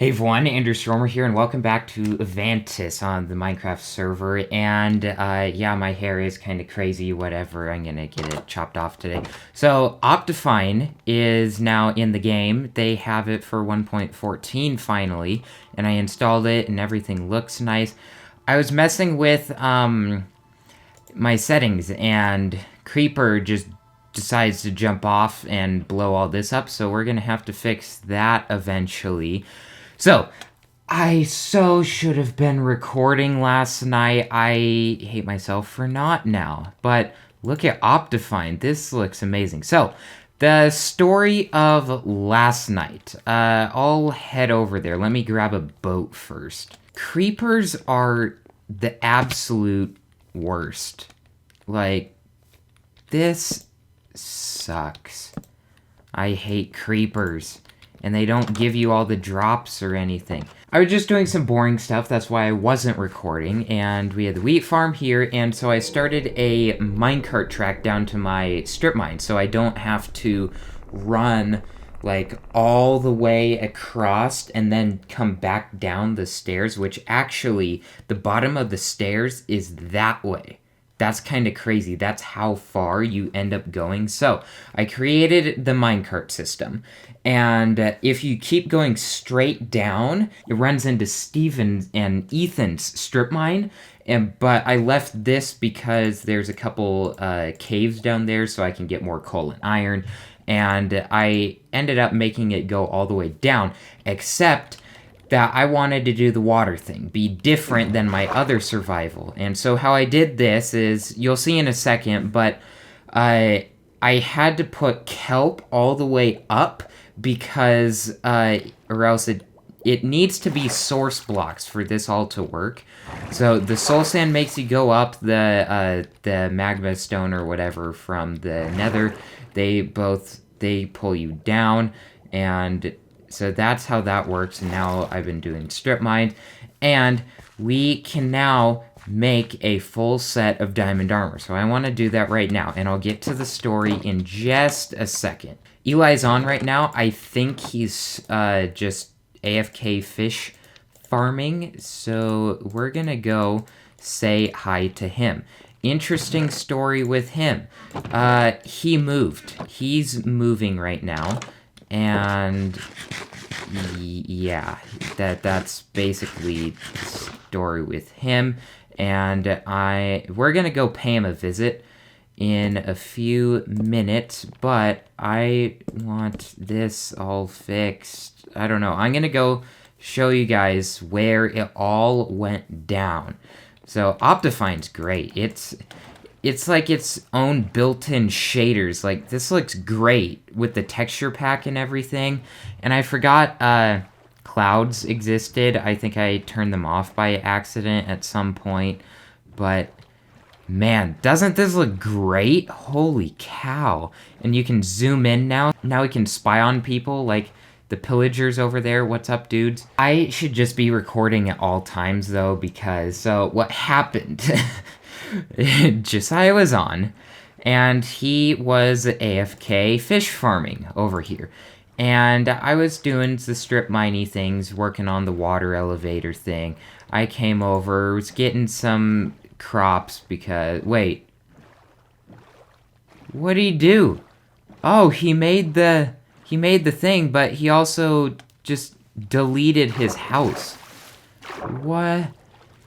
Hey everyone, Andrew Stromer here, and welcome back to Avantis on the Minecraft server. And yeah, my hair is kind of crazy, whatever. I'm gonna get it chopped off today. So, Optifine is now in the game. They have it for 1.14 finally, and I installed it, and everything looks nice. I was messing with my settings, and Creeper just decides to jump off and blow all this up, so we're gonna have to fix that eventually. So, I should have been recording last night. I hate myself for not now. But look at Optifine. This looks amazing. So, the story of last night. I'll head over there. Let me grab a boat first. Creepers are the absolute worst. Like, this sucks. I hate creepers. And they don't give you all the drops or anything. I was just doing some boring stuff, that's why I wasn't recording, and we had the wheat farm here, and so I started a minecart track down to my strip mine, so I don't have to run like all the way across and then come back down the stairs, which actually, the bottom of the stairs is that way. That's kind of crazy. That's how far you end up going. So I created the minecart system. And if you keep going straight down, it runs into Steven and Ethan's strip mine. But I left this because there's a couple caves down there so I can get more coal and iron. And I ended up making it go all the way down, except that I wanted to do the water thing, be different than my other survival. And so how I did this is, you'll see in a second, but I had to put kelp all the way up because, or else it needs to be source blocks for this all to work. So the soul sand makes you go up, the magma stone or whatever from the nether, they pull you down, and so that's how that works. And now I've been doing strip mine, and we can now make a full set of diamond armor. So I want to do that right now, and I'll get to the story in just a second. Eli's on right now. I think he's just AFK fish farming, so we're gonna go say hi to him. Interesting story with him. He moved. He's moving right now. And yeah, that's basically the story with him. And we're gonna go pay him a visit in a few minutes, but I want this all fixed. I don't know. I'm gonna go show you guys where it all went down. So Optifine's great. It's like its own built-in shaders. Like, this looks great with the texture pack and everything. And I forgot clouds existed. I think I turned them off by accident at some point. But, man, doesn't this look great? Holy cow. And you can zoom in now. Now we can spy on people, like the pillagers over there. What's up, dudes? I should just be recording at all times, though, because, so, what happened? Josiah was on, and he was AFK fish farming over here. And I was doing the strip miney things, working on the water elevator thing. I came over, was getting some crops because... Wait. What did he do? Oh, he made the thing, but he also just deleted his house. What?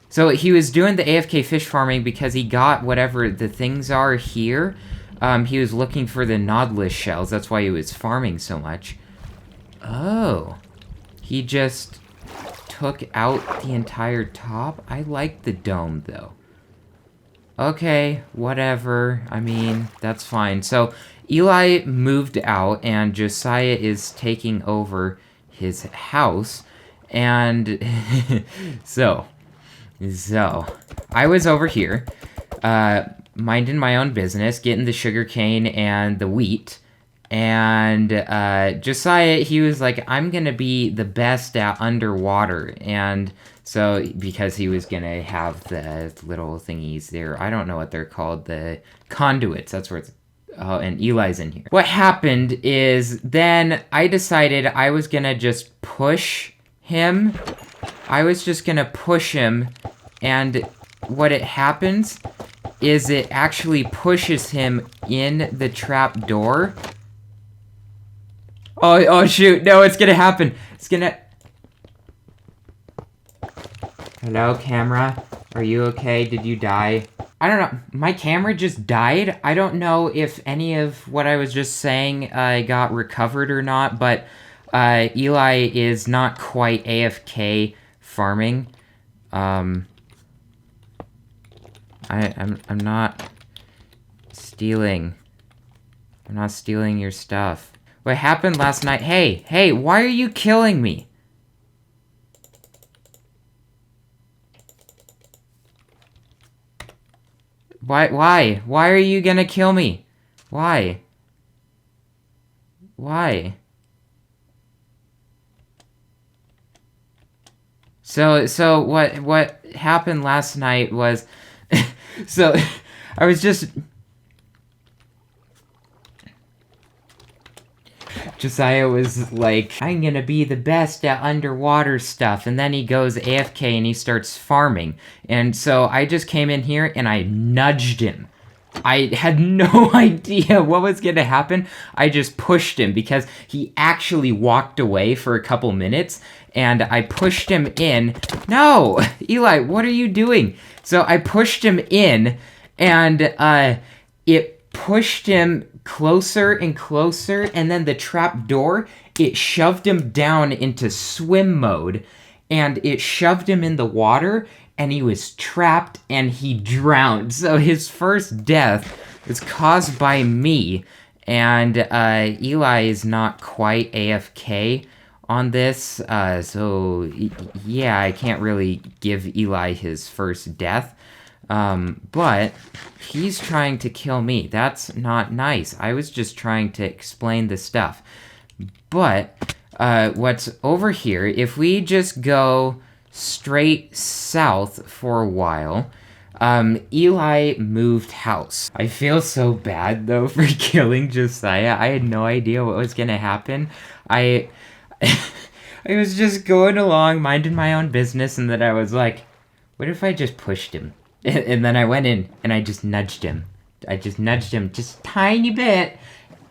So he was doing the AFK fish farming because he got whatever the things are here. He was looking for the Nautilus shells. That's why he was farming so much. Oh. He just took out the entire top? I like the dome, though. Okay, whatever. I mean, that's fine. So Eli moved out, and Josiah is taking over his house. And so I was over here, minding my own business, getting the sugarcane and the wheat, and Josiah, he was like, I'm gonna be the best at underwater, and so, because he was gonna have the little thingies there, I don't know what they're called, the conduits, that's where it's, oh, and Eli's in here. What happened is, then I decided I was gonna just push him. I was just gonna push him, and what it happens is it actually pushes him in the trap door. Oh shoot, no, it's gonna happen. It's gonna... Hello, camera? Are you okay? Did you die? I don't know. My camera just died. I don't know if any of what I was just saying got recovered or not, but Eli is not quite AFK farming. I'm not stealing. I'm not stealing your stuff. What happened last night? Hey, why are you killing me? Why? Why are you gonna kill me? Why? Why? So what happened last night was, so I was just... Josiah was like, I'm gonna be the best at underwater stuff, and then he goes AFK and he starts farming. And so I just came in here and I nudged him. I had no idea what was gonna happen. I just pushed him because he actually walked away for a couple minutes, and I pushed him in. No! Eli, what are you doing? So I pushed him in, and it pushed him closer and closer, and then the trap door, it shoved him down into swim mode, and it shoved him in the water, and he was trapped and he drowned. So his first death was caused by me, and Eli is not quite AFK on this, so yeah, I can't really give Eli his first death. But he's trying to kill me. That's not nice. I was just trying to explain the stuff. But what's over here, if we just go straight south for a while, Eli moved house. I feel so bad, though, for killing Josiah. I had no idea what was gonna happen. I was just going along, minding my own business, and then I was like, what if I just pushed him? And then I went in and I just nudged him. I just nudged him just a tiny bit.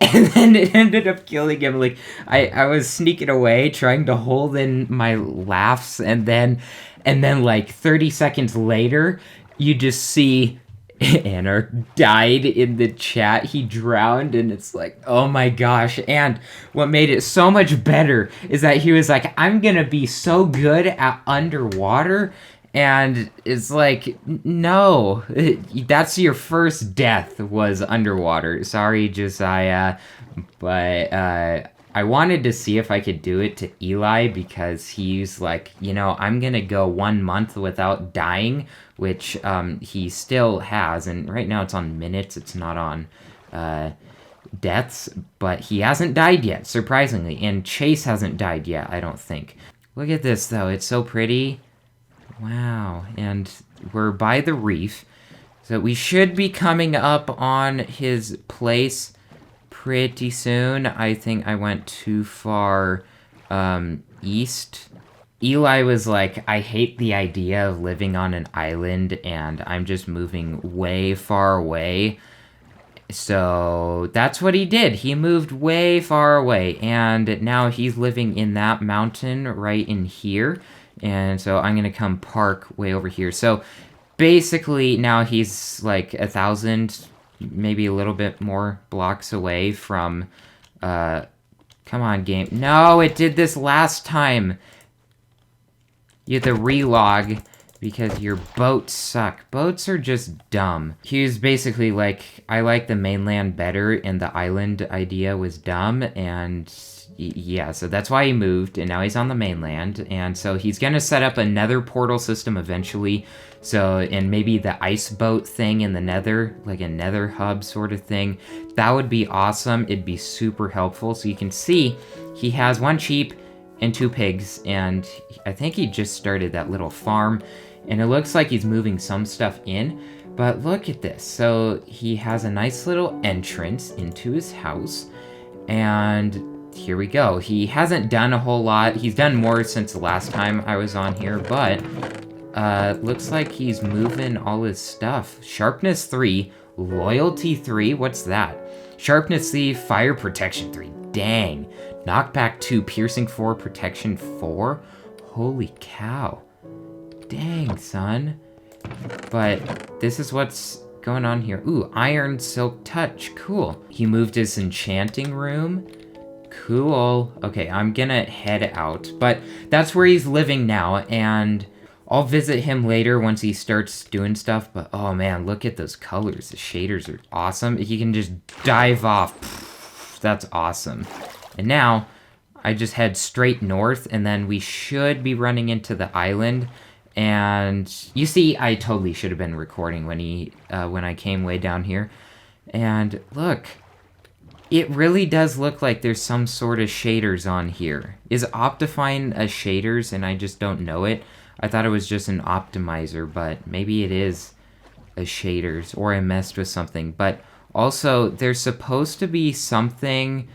And then it ended up killing him. Like, I was sneaking away, trying to hold in my laughs. And then like 30 seconds later, you just see Anarch died in the chat. He drowned, and it's like, oh my gosh. And what made it so much better is that he was like, I'm gonna be so good at underwater. And it's like, no, that's your first death was underwater. Sorry, Josiah, but I wanted to see if I could do it to Eli because he's like, I'm gonna go 1 month without dying, which he still has, and right now it's on minutes, it's not on deaths, but he hasn't died yet, surprisingly, and Chase hasn't died yet, I don't think. Look at this, though, it's so pretty. Wow, and we're by the reef, so we should be coming up on his place pretty soon. I think I went too far east. Eli was like, I hate the idea of living on an island, and I'm just moving way far away. So that's what he did. He moved way far away, and now he's living in that mountain right in here. And so I'm gonna come park way over here. So basically now he's like 1,000, maybe a little bit more blocks away from, come on, game. No, it did this last time. You have to relog because your boats suck. Boats are just dumb. He was basically like, I like the mainland better, and the island idea was dumb, and yeah, so that's why he moved, and now he's on the mainland, and so he's gonna set up another portal system eventually, so, and maybe the ice boat thing in the nether, like a nether hub sort of thing. That would be awesome. It'd be super helpful. So you can see he has 1 sheep and 2 pigs, and I think he just started that little farm, and it looks like he's moving some stuff in, but look at this. So he has a nice little entrance into his house, and here we go. He hasn't done a whole lot. He's done more since the last time I was on here, but looks like he's moving all his stuff. Sharpness 3, loyalty 3, what's that? Sharpness 3, fire protection 3, dang. Knockback 2, piercing 4, protection 4. Holy cow. Dang, son. But this is what's going on here. Ooh, iron silk touch, cool. He moved his enchanting room. Cool. Okay, I'm gonna head out, but that's where he's living now, and I'll visit him later once he starts doing stuff, but oh man, look at those colors. The shaders are awesome. He can just dive off. That's awesome. And now, I just head straight north, and then we should be running into the island, and you see, I totally should have been recording when I came way down here, and look. It really does look like there's some sort of shaders on here. Is Optifine a shaders and I just don't know it? I thought it was just an optimizer, but maybe it is a shaders, or I messed with something. But also, there's supposed to be something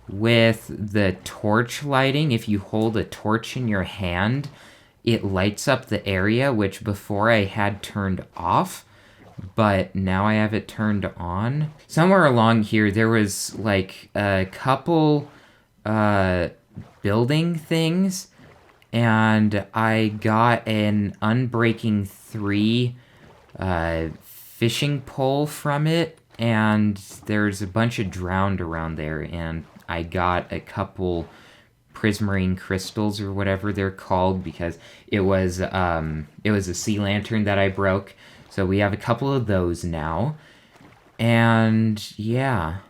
with the torch lighting. If you hold a torch in your hand, it lights up the area, which before I had turned off. But now I have it turned on. Somewhere along here, there was like a couple building things, and I got an Unbreaking 3 fishing pole from it, and there's a bunch of drowned around there, and I got a couple prismarine crystals or whatever they're called, because it was a sea lantern that I broke. So we have a couple of those now. And yeah.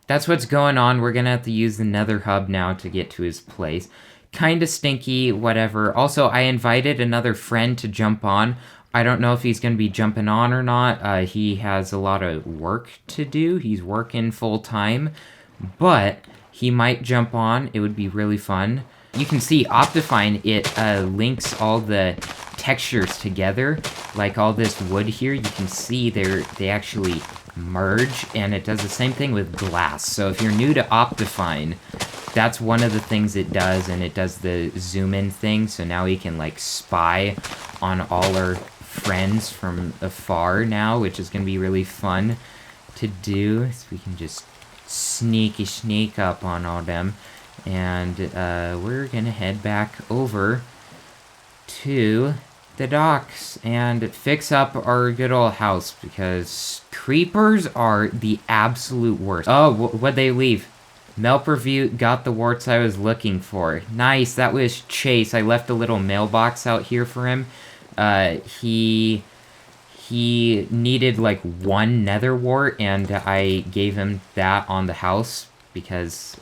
That's what's going on. We're going to have to use the nether hub now to get to his place. Kind of stinky, whatever. Also, I invited another friend to jump on. I don't know if he's going to be jumping on or not. He has a lot of work to do. He's working full time. But he might jump on. It would be really fun. You can see Optifine, it links all the textures together, like all this wood here. You can see they actually merge, and it does the same thing with glass. So if you're new to Optifine, that's one of the things it does, and it does the zoom in thing. So now we can like spy on all our friends from afar now, which is going to be really fun to do. So we can just sneak up on all them. And we're gonna head back over to the docks and fix up our good old house, because creepers are the absolute worst. Oh, what'd they leave? Melperview got the warts I was looking for. Nice, that was Chase. I left a little mailbox out here for him. He needed like one nether wart, and I gave him that on the house, because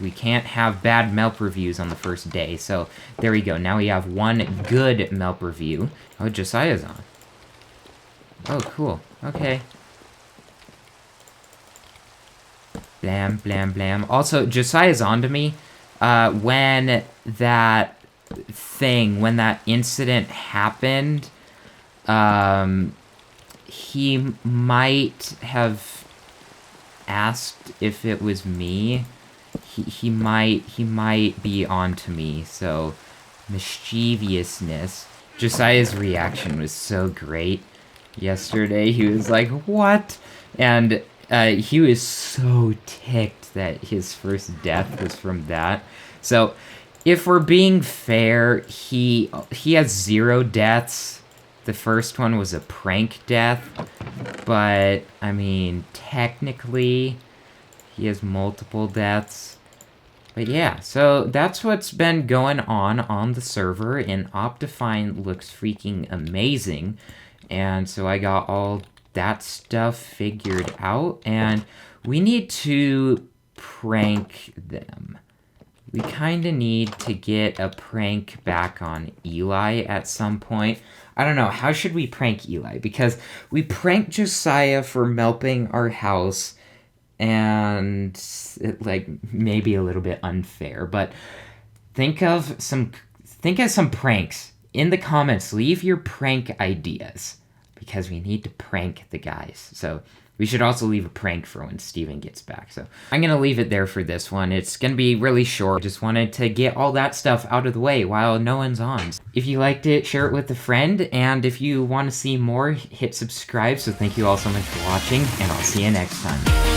we can't have bad Melp reviews on the first day. So there we go. Now we have one good Melp review. Oh, Josiah's on. Oh, cool. Okay. Blam, blam, blam. Also, Josiah's on to me. When that incident happened, he might have asked if it was me. He might be on to me, so mischievousness. Josiah's reaction was so great yesterday. He was like, what? And he was so ticked that his first death was from that. So if we're being fair, he has 0 deaths. The first one was a prank death, but, I mean, technically, he has multiple deaths. But yeah, so that's what's been going on the server, and Optifine looks freaking amazing. And so I got all that stuff figured out, and we need to prank them. We kind of need to get a prank back on Eli at some point. I don't know, how should we prank Eli? Because we pranked Josiah for melping our house, and like maybe a little bit unfair, but think of some pranks in the comments. Leave your prank ideas, because we need to prank the guys. So We should also leave a prank for when Steven gets back. So I'm going to leave it there for this one. It's going to be really short. I just wanted to get all that stuff out of the way while no one's on. If you liked it, share it with a friend. And if you want to see more, hit subscribe. So thank you all so much for watching, and I'll see you next time.